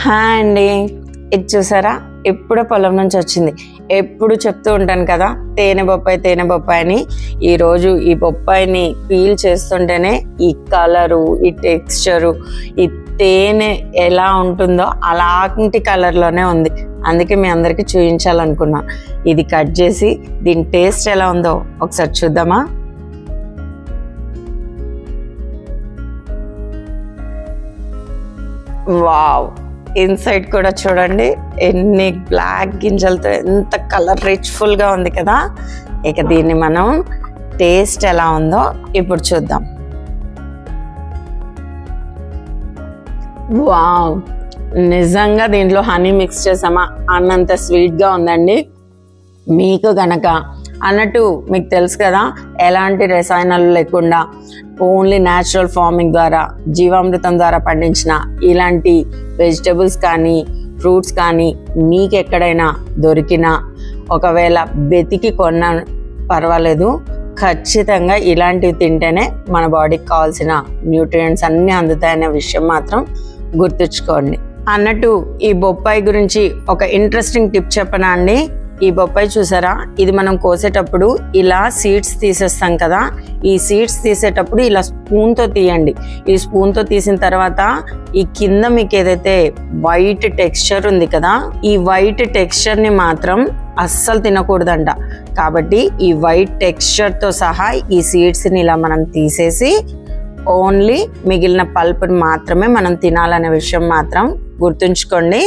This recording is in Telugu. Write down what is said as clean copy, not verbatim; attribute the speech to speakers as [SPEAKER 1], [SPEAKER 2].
[SPEAKER 1] హాయ్ అండి, ఇది చూసారా ఎప్పుడో పొలం నుంచి వచ్చింది. ఎప్పుడు చెప్తూ ఉంటాను కదా తేనె బొప్పాయి అని. ఈరోజు ఈ బొప్పాయిని పీల్ చేస్తుంటేనే ఈ కలరు, ఈ టెక్స్చరు, ఈ తేనె ఎలా ఉంటుందో అలాంటి కలర్లోనే ఉంది. అందుకే మీ అందరికీ చూపించాలనుకున్నా. ఇది కట్ చేసి దీని టేస్ట్ ఎలా ఉందో ఒకసారి చూద్దామా? వావ్, ఇన్సైడ్ కూడా చూడండి ఎన్ని బ్లాక్ గింజలతో ఎంత కలర్ రిచ్ఫుల్గా ఉంది కదా. ఇక దీన్ని మనం టేస్ట్ ఎలా ఉందో ఇప్పుడు చూద్దాం. వావ్, నిజంగా దీంట్లో హనీ మిక్స్ చేసామా అన్నంత స్వీట్గా ఉందండి. మీకు గనక అన్నట్టు మీకు తెలుసు కదా, ఎలాంటి రసాయనాలు లేకుండా ఓన్లీ న్యాచురల్ ఫార్మింగ్ ద్వారా, జీవామృతం ద్వారా పండించిన ఇలాంటి వెజిటబుల్స్ కానీ ఫ్రూట్స్ కానీ మీకు ఎక్కడైనా దొరికినా, ఒకవేళ వెతికి కొన్నా పర్వాలేదు, ఖచ్చితంగా ఇలాంటివి తింటేనే మన బాడీకి కావాల్సిన న్యూట్రియంట్స్ అన్నీ అందుతాయనే విషయం మాత్రం గుర్తుంచుకోండి. అన్నట్టు ఈ బొప్పాయి గురించి ఒక ఇంట్రెస్టింగ్ టిప్ చెప్పనా అండి. ఈ బొప్పాయి చూసారా, ఇది మనం కోసేటప్పుడు ఇలా సీడ్స్ తీసేస్తాం కదా. ఈ సీడ్స్ తీసేటప్పుడు ఇలా స్పూన్తో తీయండి. ఈ స్పూన్తో తీసిన తర్వాత ఈ కింద మీకు ఏదైతే వైట్ టెక్స్చర్ ఉంది కదా, ఈ వైట్ టెక్స్చర్ని మాత్రం అస్సలు తినకూడదంట. కాబట్టి ఈ వైట్ టెక్స్చర్తో సహా ఈ సీడ్స్ని ఇలా మనం తీసేసి ఓన్లీ మిగిలిన పల్ప్ని మాత్రమే మనం తినాలనే విషయం మాత్రం గుర్తుంచుకోండి.